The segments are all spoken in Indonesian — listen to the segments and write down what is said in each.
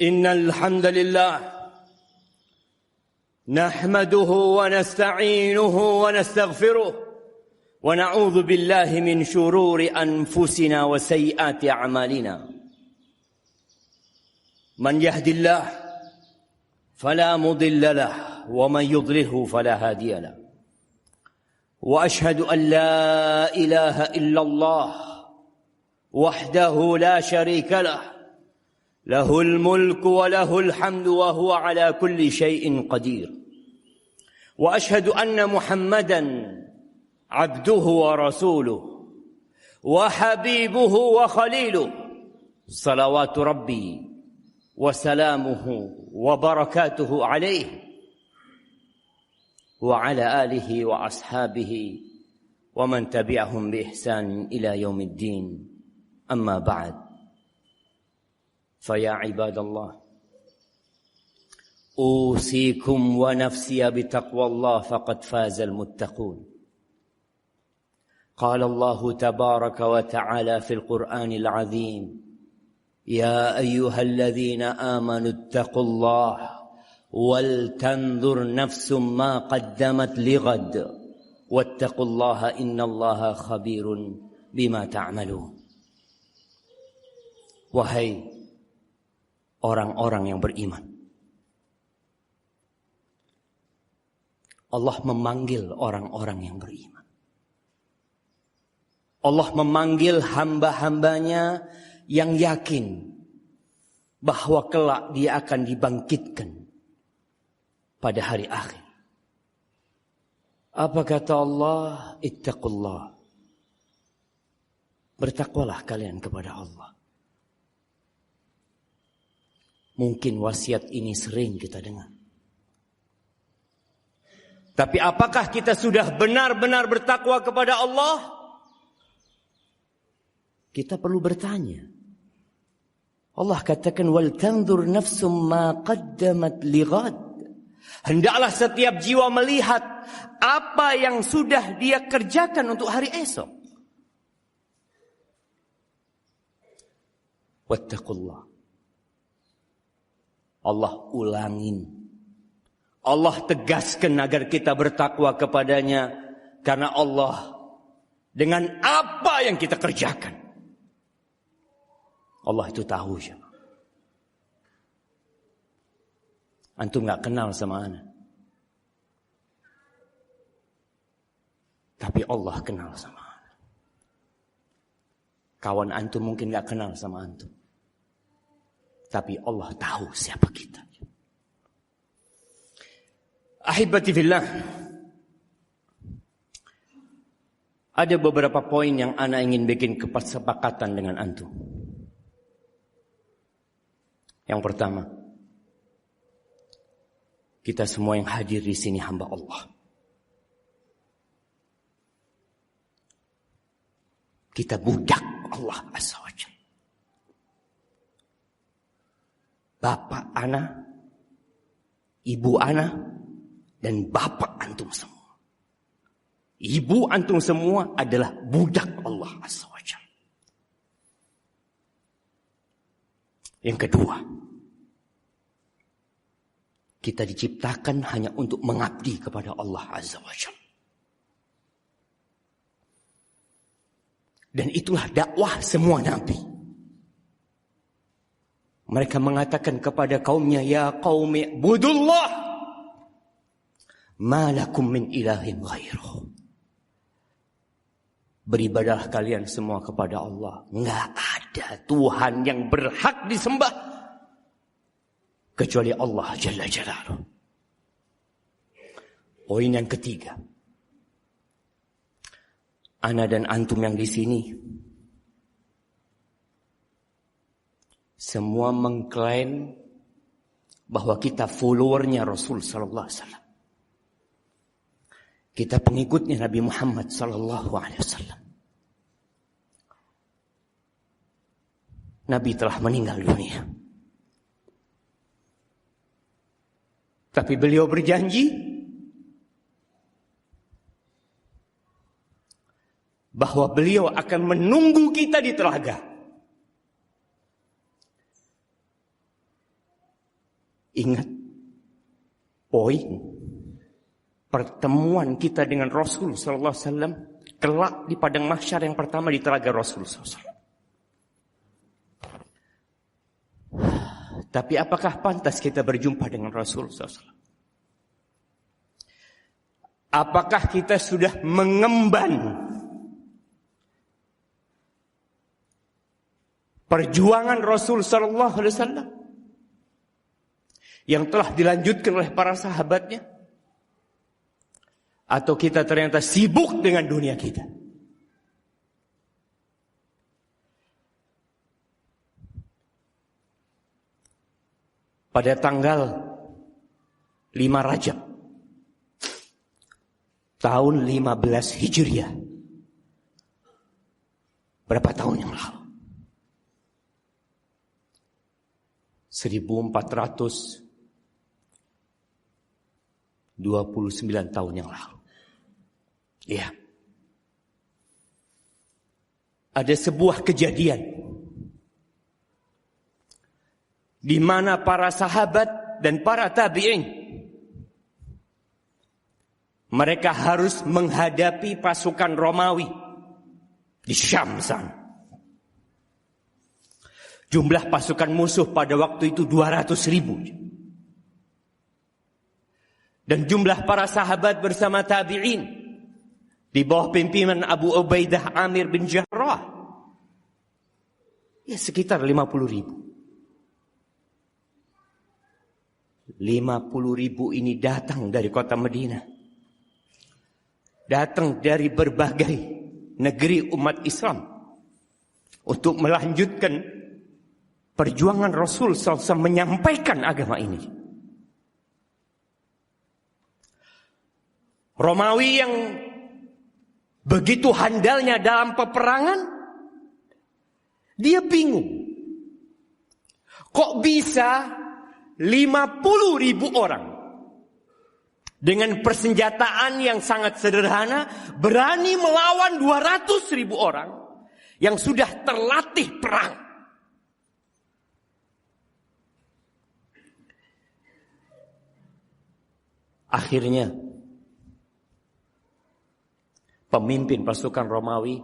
إن الحمد لله نحمده ونستعينه ونستغفره ونعوذ بالله من شرور أنفسنا وسيئات أعمالنا من يهد الله فلا مضل له ومن يضلله فلا هادي له وأشهد أن لا إله إلا الله وحده لا شريك له له الملك وله الحمد وهو على كل شيء قدير وأشهد أن محمدا عبده ورسوله وحبيبه وخليله صلوات ربي وسلامه وبركاته عليه وعلى آله وأصحابه ومن تبعهم بإحسان إلى يوم الدين أما بعد فيا عباد الله أوصيكم ونفسي بتقوى الله فقد فاز المتقون قال الله تبارك وتعالى في القرآن العظيم يا أيها الذين آمنوا اتقوا الله ولتنظر نفس ما قدمت لغد واتقوا الله إن الله خبير بما تعملون. Wahai orang-orang yang beriman, Allah memanggil orang-orang yang beriman. Allah memanggil hamba-hambanya yang yakin bahwa kelak dia akan dibangkitkan pada hari akhir. Apa kata Allah? Ittaqullah. Bertakwalah kalian kepada Allah. Mungkin wasiat ini sering kita dengar. Tapi apakah kita sudah benar-benar bertakwa kepada Allah? Kita perlu bertanya. Allah katakan wal tanzur nafsum ma qaddamat lighad. Hendaklah setiap jiwa melihat apa yang sudah dia kerjakan untuk hari esok. Wattaqullah. Allah ulangin. Allah tegaskan agar kita bertakwa kepadanya. Karena Allah dengan apa yang kita kerjakan, Allah itu tahu. Antum gak kenal sama ana, tapi Allah kenal sama ana. Kawan antum mungkin gak kenal sama antum, tapi Allah tahu siapa kita. Ahibati fillah, ada beberapa poin yang ana ingin bikin kesepakatan dengan antum. Yang pertama, kita semua yang hadir di sini hamba Allah. Kita budak Allah Azza wa Jalla. Bapak ana, ibu ana, dan bapak antum semua. Ibu antum semua adalah budak Allah Azza wa Jalla. Yang kedua, kita diciptakan hanya untuk mengabdi kepada Allah Azza wa Jalla. Dan itulah dakwah semua nabi. Mereka mengatakan kepada kaumnya, ya qaumi budullah ma lakum min ilahin ghairuh. Beribadahlah kalian semua kepada Allah. Enggak ada Tuhan yang berhak disembah kecuali Allah Jalla Jalaluh. Poin yang ketiga, ana dan antum yang di sini semua mengklaim bahwa kita followernya Rasul sallallahu alaihi wasallam. Kita pengikutnya Nabi Muhammad sallallahu alaihi wasallam. Nabi telah meninggal dunia. Tapi beliau berjanji bahwa beliau akan menunggu kita di telaga. Ingat poin pertemuan kita dengan Rasul sallallahu alaihi wasallam kelak di padang mahsyar yang pertama di telaga Rasul sallallahu alaihi wasallam. Tapi apakah pantas kita berjumpa dengan Rasul sallallahu alaihi wasallam? Apakah kita sudah mengemban perjuangan Rasul sallallahu alaihi wasallam yang telah dilanjutkan oleh para sahabatnya? Atau kita ternyata sibuk dengan dunia kita? Pada tanggal 5 Rajab tahun 15 Hijriah, berapa tahun yang lalu? 1429 tahun yang lalu. Ya. Ada sebuah kejadian di mana para sahabat dan para tabi'in mereka harus menghadapi pasukan Romawi di Syam sana. Jumlah pasukan musuh pada waktu itu 200.000. Dan jumlah para sahabat bersama tabi'in di bawah pimpinan Abu Ubaidah Amir bin Jarrah ya sekitar 50.000. 50.000 ini datang dari kota Madinah. Datang dari berbagai negeri umat Islam untuk melanjutkan perjuangan Rasul SAW menyampaikan agama ini. Romawi yang begitu handalnya dalam peperangan, dia bingung. Kok bisa 50.000 orang dengan persenjataan yang sangat sederhana berani melawan 200.000 orang yang sudah terlatih perang? Akhirnya pemimpin pasukan Romawi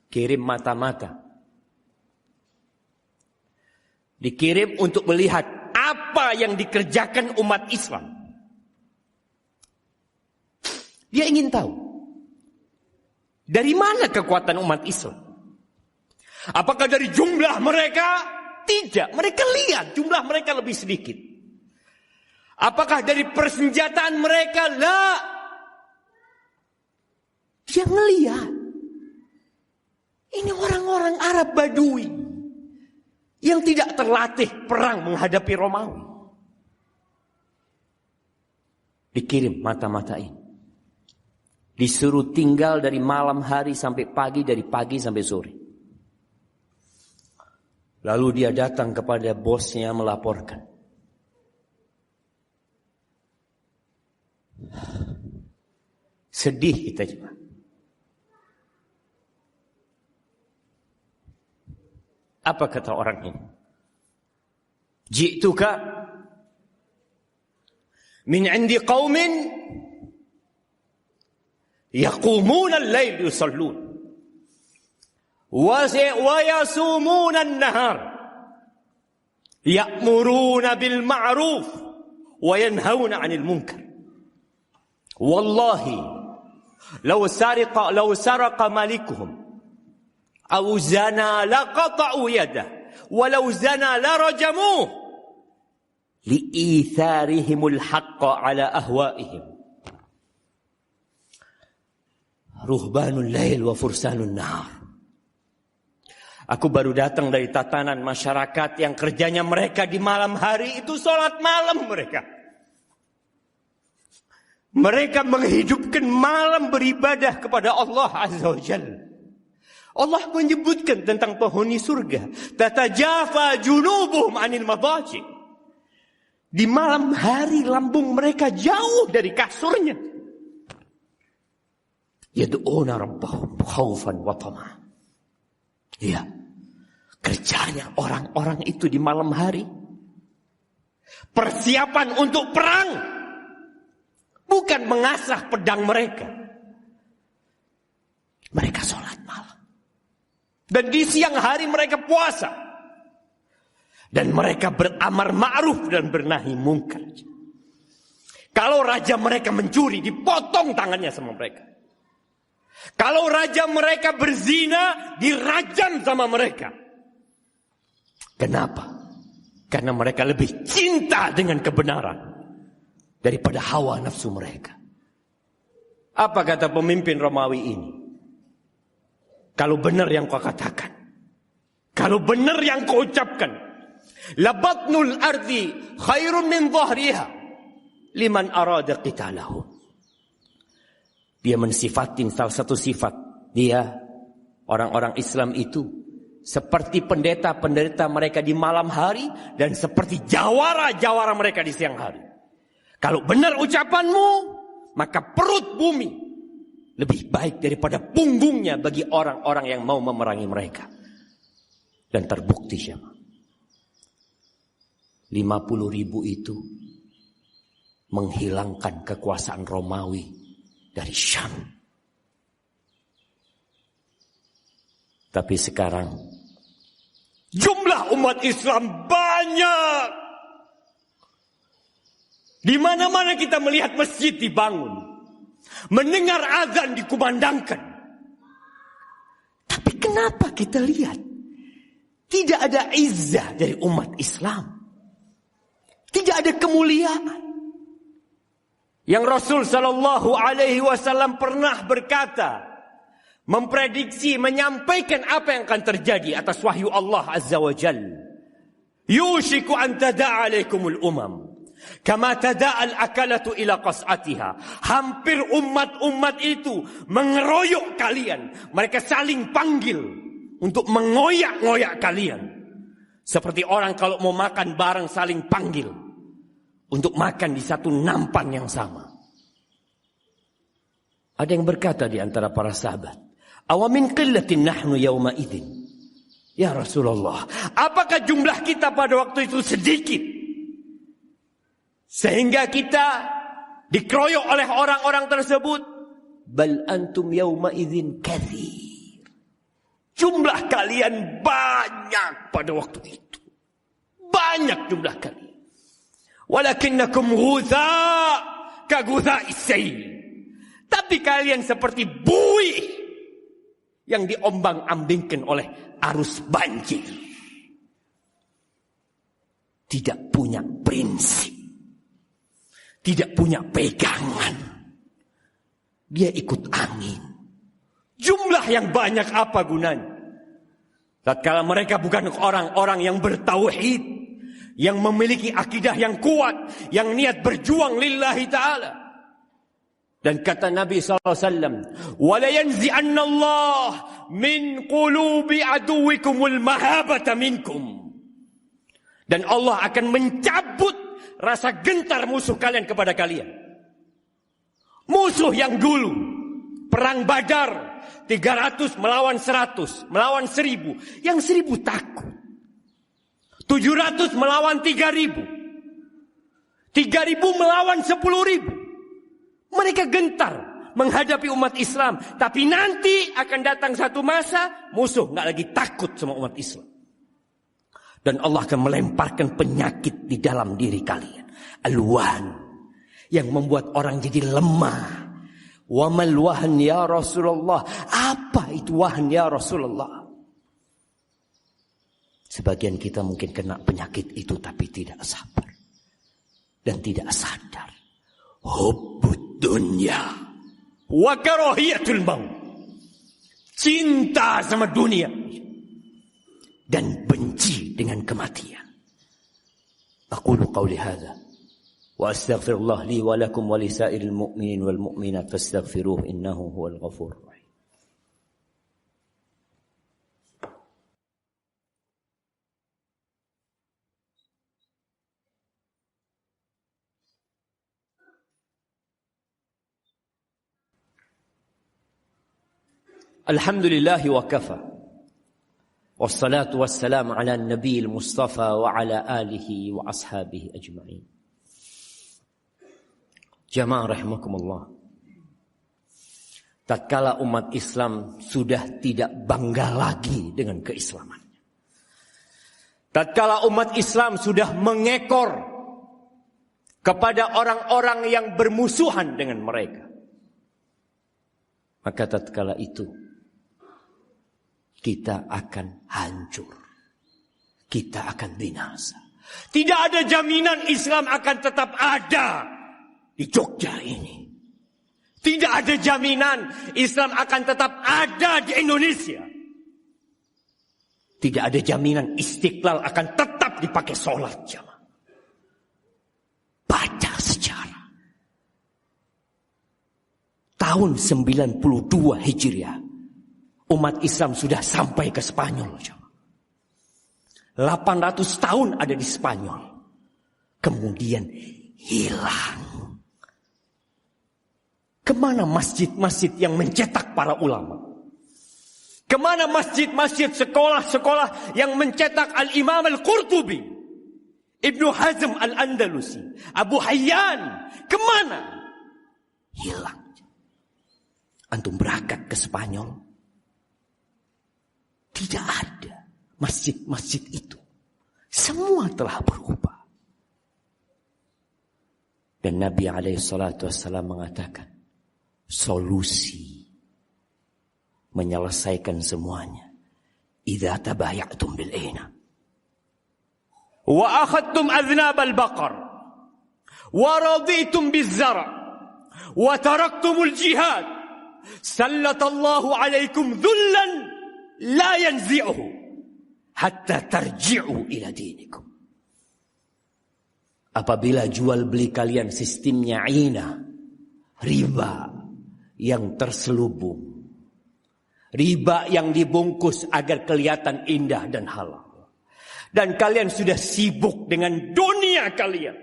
kirim mata-mata. Dikirim untuk melihat apa yang dikerjakan umat Islam. Dia ingin tahu dari mana kekuatan umat Islam. Apakah dari jumlah mereka? Tidak. Mereka lihat jumlah mereka lebih sedikit. Apakah dari persenjataan mereka? La. Dia ngelihat. Ini orang-orang Arab Badui yang tidak terlatih perang menghadapi Romawi. Dikirim mata-mata ini. Disuruh tinggal dari malam hari sampai pagi, dari pagi sampai sore. Lalu dia datang kepada bosnya melaporkan. Sedih kita juga. Apa kata orang ini? Ji'tuka min 'indi qaumin yaqumuna al-lail yusallun wa yasumuna an-nahar ya'muruna bil ma'ruf wa yanhauna 'anil munkar. Wallahi law saraqa malikuhum aw zana laqata'u yadah walau zana larajamuh liitharihimul haqqa ala ahwaihim ruhbanul lail wa fursanun nahar. Aku baru datang dari tatanan masyarakat yang kerjanya mereka di malam hari itu sholat malam mereka. Mereka menghidupkan malam beribadah kepada Allah Azza wa Jalla. Allah menyebutkan tentang penghuni surga. Tatajafa junubuhum anil madaji. Di malam hari lambung mereka jauh dari kasurnya. Yad'una rabbahum khaufan wa tama'an. Ya. Kerjanya orang-orang itu di malam hari Persiapan untuk perang. Bukan mengasah pedang mereka. Mereka sholat malam. Dan di siang hari mereka puasa. Dan mereka beramar ma'ruf dan bernahi mungkar. Kalau raja mereka mencuri, dipotong tangannya sama mereka. Kalau raja mereka berzina, dirajam sama mereka. Kenapa? Karena mereka lebih cinta dengan kebenaran daripada hawa nafsu mereka. Apa kata pemimpin Romawi ini? Kalau benar yang kau katakan, kalau benar yang kau ucapkan, labatnul ardi khairun min dhahriha liman arada qitalahu. Dia mensifatin salah satu sifat dia, orang-orang Islam itu seperti pendeta-pendeta mereka di malam hari dan seperti jawara-jawara mereka di siang hari. Kalau benar ucapanmu, maka perut bumi lebih baik daripada punggungnya bagi orang-orang yang mau memerangi mereka. Dan terbukti siapa? 50.000 itu menghilangkan kekuasaan Romawi dari Syam. Tapi sekarang jumlah umat Islam banyak. Di mana-mana kita melihat masjid dibangun, mendengar azan dikumandangkan. Tapi kenapa kita lihat tidak ada izzah dari umat Islam? Tidak ada kemuliaan. Yang Rasul sallallahu alaihi wasallam pernah berkata, memprediksi, menyampaikan apa yang akan terjadi atas wahyu Allah Azza wa Jalla. Yushiku an tada'a alaikumul umam kama tada'al akalatu ila qas'atiha. Hampir umat-umat itu mengeroyok kalian. Mereka saling panggil untuk mengoyak-ngoyak kalian. Seperti orang kalau mau makan bareng saling panggil untuk makan di satu nampan yang sama. Ada yang berkata di antara para sahabat, awamin qillatin nahnu yawma idzin. Ya Rasulullah, apakah jumlah kita pada waktu itu sedikit sehingga kita dikeroyok oleh orang-orang tersebut? Bal antum yawma idzin katsir. Jumlah kalian banyak pada waktu itu. Banyak jumlah kalian. Walakinnakum ghutha ka ghutha'is sayl. Tapi kalian seperti buih yang diombang-ambingkan oleh arus banjir. Tidak punya prinsip. Tidak punya pegangan. Dia ikut angin. Jumlah yang banyak apa gunanya? Tatkala mereka bukan orang-orang yang bertauhid, yang memiliki akidah yang kuat, yang niat berjuang lillahi ta'ala. Dan kata Nabi SAW, وَلَا يَنْزِعَنَّ اللَّهِ مِنْ قُلُوبِ عَدُوِّكُمُ الْمَهَابَةَ مِنْكُمْ. Dan Allah akan mencabut rasa gentar musuh kalian kepada kalian. Musuh yang dulu perang Badar 300 melawan 100, melawan 1000, yang 1000 takut. 700 melawan 3000, 3000 melawan 10.000. Mereka gentar menghadapi umat Islam. Tapi nanti akan datang satu masa musuh gak lagi takut sama umat Islam. Dan Allah akan melemparkan penyakit di dalam diri kalian. Al-wahan. Yang membuat orang jadi lemah. Wa mal wahan ya Rasulullah. Apa itu wahan ya Rasulullah? Sebagian kita mungkin kena penyakit itu tapi tidak sabar. Dan tidak sadar. Hubbud dunya wa karahiyatul maut. Cinta sama dunia dan benci dengan kematian. Aqulu qawli hadza wa astaghfirullah li wa lakum wa lisairil mu'minin wal mu'minat fastaghfiruhu innahu huwal ghafurur rahim. Alhamdulillahi wa kafa. Wassalatu wassalamu ala nabiyil mustafa wa ala alihi wa ashabihi ajma'in. Jamaah rahimakumullah. Tatkala umat Islam sudah tidak bangga lagi dengan keislamannya. Tatkala umat Islam sudah mengekor kepada orang-orang yang bermusuhan dengan mereka. Maka tatkala itu kita akan hancur. Kita akan binasa. Tidak ada jaminan Islam akan tetap ada di Jogja ini. Tidak ada jaminan Islam akan tetap ada di Indonesia. Tidak ada jaminan Istiqlal akan tetap dipakai sholat jamaah. Baca sejarah. Tahun 92 Hijriah. Umat Islam sudah sampai ke Spanyol. 800 tahun ada di Spanyol. Kemudian hilang. Kemana masjid-masjid yang mencetak para ulama? Kemana masjid-masjid, sekolah-sekolah yang mencetak Al-Imam Al-Qurtubi, Ibnu Hazm Al-Andalusi, Abu Hayyan? Kemana? Hilang. Antum berangkat ke Spanyol, tidak ada masjid-masjid itu. Semua telah berubah. Dan Nabi SAW mengatakan, solusi menyelesaikan semuanya. Idza tabayatum bil aina wa akhadtum adhnab al baqar wa raditum biz zara wa taraktumul jihad sallatallahu alaikum dhullan la yanzi'uhu hatta tarji'u ila dinikum. Apabila jual beli kalian sistemnya ina, riba yang terselubung, riba yang dibungkus agar kelihatan indah dan halal, dan kalian sudah sibuk dengan dunia kalian,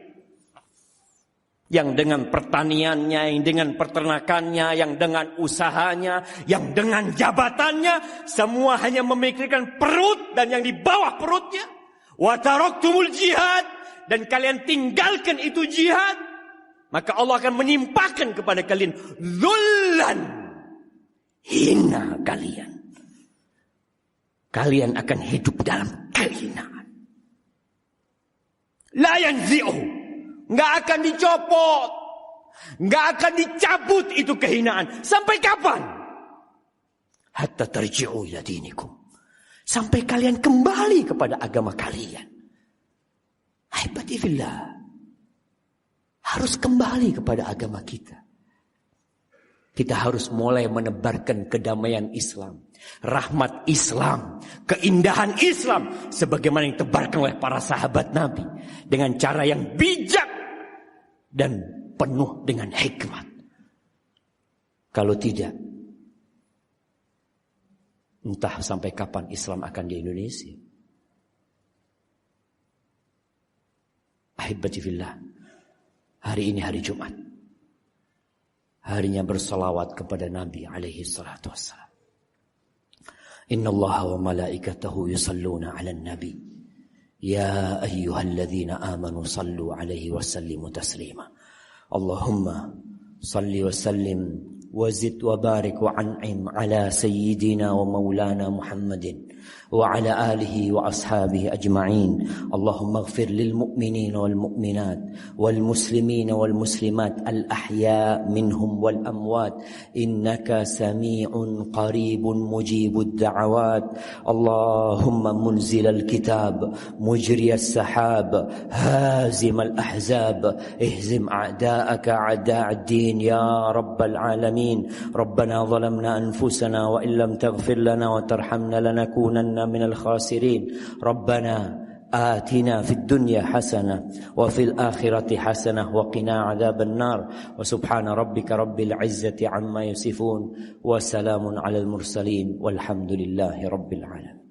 yang dengan pertaniannya, yang dengan peternakannya, yang dengan usahanya, yang dengan jabatannya, semua hanya memikirkan perut dan yang di bawah perutnya. Wa taraktumul jihad, dan kalian tinggalkan itu jihad, maka Allah akan menimpakan kepada kalian dzullan, hina kalian. Kalian akan hidup dalam kehinaan. La yanzi'uhu, nggak akan dicopot, nggak akan dicabut itu kehinaan. Sampai kapan? Hatta tarji'u ila dinikum, sampai kalian kembali kepada agama kalian. Ahibati fillah, harus kembali kepada agama kita. Kita harus mulai menebarkan kedamaian Islam, rahmat Islam, keindahan Islam, sebagaimana yang ditebarkan oleh para sahabat Nabi, dengan cara yang bijak dan penuh dengan hikmat. Kalau tidak, entah sampai kapan Islam akan di Indonesia. Ahibati fillah, hari ini hari Jumat, harinya bersalawat kepada Nabi alaihi salatu wassalam. Inna Allah wa malaikatahu yusalluna ala nabi, ya ayyuhalladzina amanu sallu alaihi wa sallimu taslima. Allahumma salli wa sallim wa zid wa barik wa an'im ala sayyidina wa maulana Muhammadin وعلى آله وأصحابه أجمعين. اللهم اغفر للمؤمنين والمؤمنات والمسلمين والمسلمات الأحياء منهم والأموات إنك سميع قريب مجيب الدعوات. اللهم منزل الكتاب مجري السحاب هازم الأحزاب اهزم أعداءك أعداء الدين يا رب العالمين. ربنا ظلمنا أنفسنا وإن لم تغفر لنا وترحمنا لنكونن من الخاسرين. ربنا آتنا في الدنيا حسنة وفي الآخرة حسنة وقنا عذاب النار. وسبحان ربك رب العزة عما يصفون وسلام على المرسلين والحمد لله رب العالمين.